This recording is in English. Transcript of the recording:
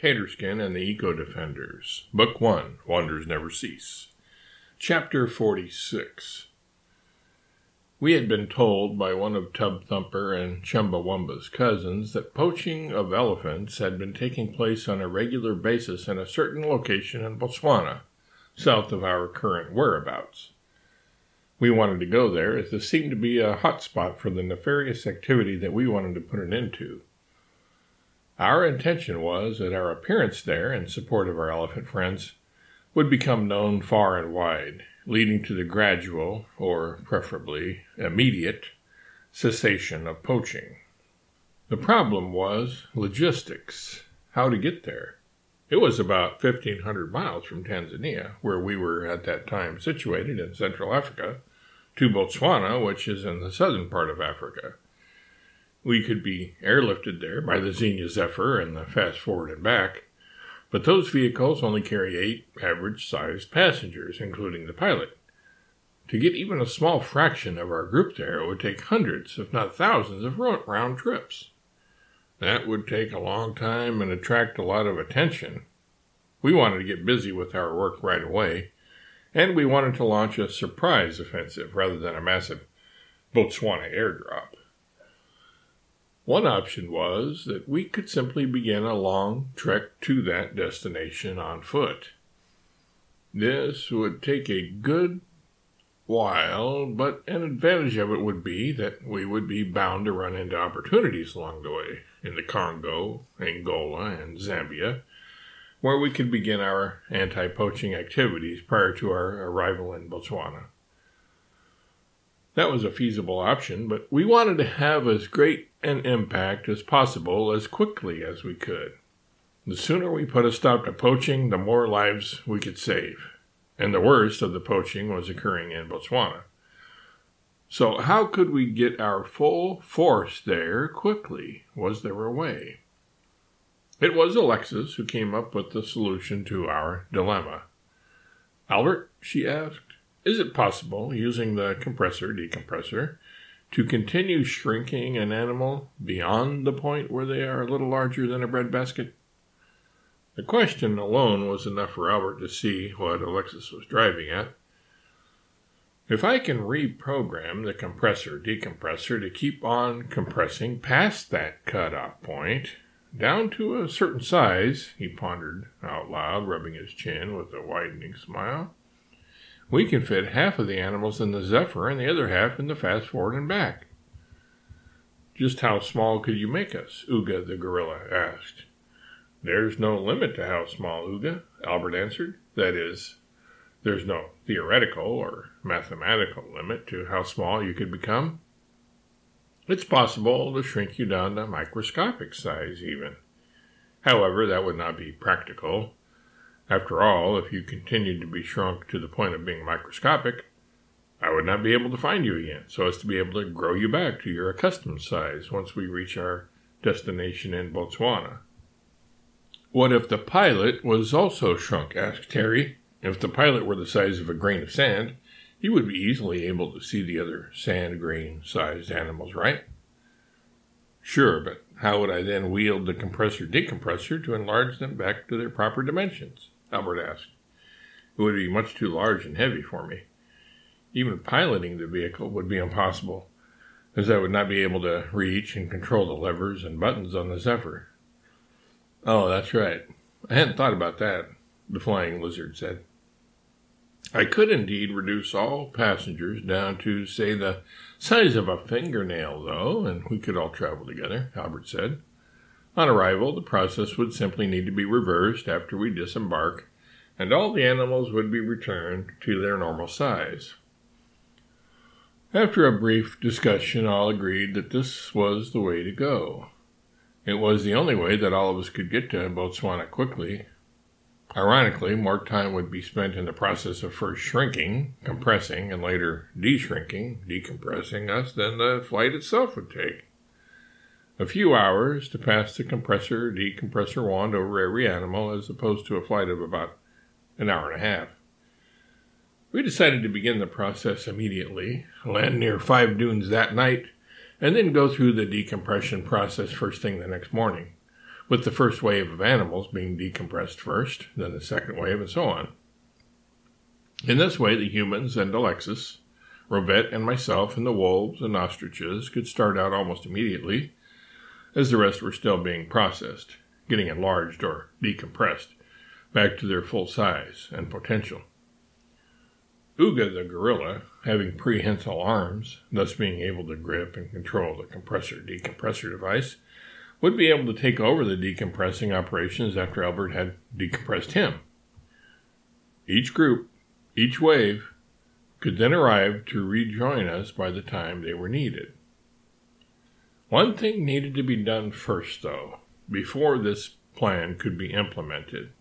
Taterskin and the Eco-Defenders. Book 1, Wonders Never Cease. Chapter 46. We had been told by one of Tub Thumper and Chumbawamba's cousins that poaching of elephants had been taking place on a regular basis in a certain location in Botswana, south of our current whereabouts. We wanted to go there, as this seemed to be a hot spot for the nefarious activity that we wanted to put an end to. Our intention was that our appearance there, in support of our elephant friends, would become known far and wide, leading to the gradual, or preferably immediate, cessation of poaching. The problem was logistics, how to get there. It was about 1,500 miles from Tanzania, where we were at that time situated in Central Africa, to Botswana, which is in the southern part of Africa. We could be airlifted there by the Xenia Zephyr and the Fast Forward and Back, but those vehicles only carry 8 average-sized passengers, including the pilot. To get even a small fraction of our group there, it would take hundreds, if not thousands, of round trips. That would take a long time and attract a lot of attention. We wanted to get busy with our work right away, and we wanted to launch a surprise offensive rather than a massive Botswana airdrop. One option was that we could simply begin a long trek to that destination on foot. This would take a good while, but an advantage of it would be that we would be bound to run into opportunities along the way in the Congo, Angola, and Zambia, where we could begin our anti-poaching activities prior to our arrival in Botswana. That was a feasible option, but we wanted to have as great an impact as possible as quickly as we could. The sooner we put a stop to poaching, the more lives we could save. And the worst of the poaching was occurring in Botswana. So how could we get our full force there quickly? Was there a way? It was Alexis who came up with the solution to our dilemma. "Albert," she asked, "is it possible, using the compressor-decompressor, to continue shrinking an animal beyond the point where they are a little larger than a breadbasket?" The question alone was enough for Albert to see what Alexis was driving at. "If I can reprogram the compressor-decompressor to keep on compressing past that cut-off point, down to a certain size," he pondered out loud, rubbing his chin with a widening smile, "we can fit half of the animals in the Zephyr and the other half in the Fast Forward and Back." "Just how small could you make us?" Uga the gorilla asked. "There's no limit to how small, Uga," Albert answered. "That is, there's no theoretical or mathematical limit to how small you could become. It's possible to shrink you down to microscopic size even. However, that would not be practical. After all, if you continued to be shrunk to the point of being microscopic, I would not be able to find you again, so as to be able to grow you back to your accustomed size once we reach our destination in Botswana." "What if the pilot was also shrunk?" asked Terry. "If the pilot were the size of a grain of sand, he would be easily able to see the other sand grain-sized animals, right?" "Sure, but how would I then wield the compressor-decompressor to enlarge them back to their proper dimensions?" Albert asked. "It would be much too large and heavy for me. Even piloting the vehicle would be impossible, as I would not be able to reach and control the levers and buttons on the Zephyr." "Oh, that's right. I hadn't thought about that," the flying lizard said. "I could indeed reduce all passengers down to, say, the size of a fingernail, though, and we could all travel together," Albert said. "On arrival, the process would simply need to be reversed after we disembark, and all the animals would be returned to their normal size." After a brief discussion, all agreed that this was the way to go. It was the only way that all of us could get to Botswana quickly. Ironically, more time would be spent in the process of first shrinking, compressing, and later de-shrinking, decompressing us than the flight itself would take. A few hours to pass the compressor-decompressor wand over every animal, as opposed to a flight of about an hour and a half. We decided to begin the process immediately, land near 5 dunes that night, and then go through the decompression process first thing the next morning. with the first wave of animals being decompressed first, then the second wave, and so on. In this way, the humans and Alexis, Rovette and myself, and the wolves and ostriches could start out almost immediately, as the rest were still being processed, getting enlarged or decompressed, back to their full size and potential. Uga the gorilla, having prehensile arms, thus being able to grip and control the compressor-decompressor device, would be able to take over the decompressing operations after Albert had decompressed him. Each group, each wave, could then arrive to rejoin us by the time they were needed. One thing needed to be done first, though, before this plan could be implemented,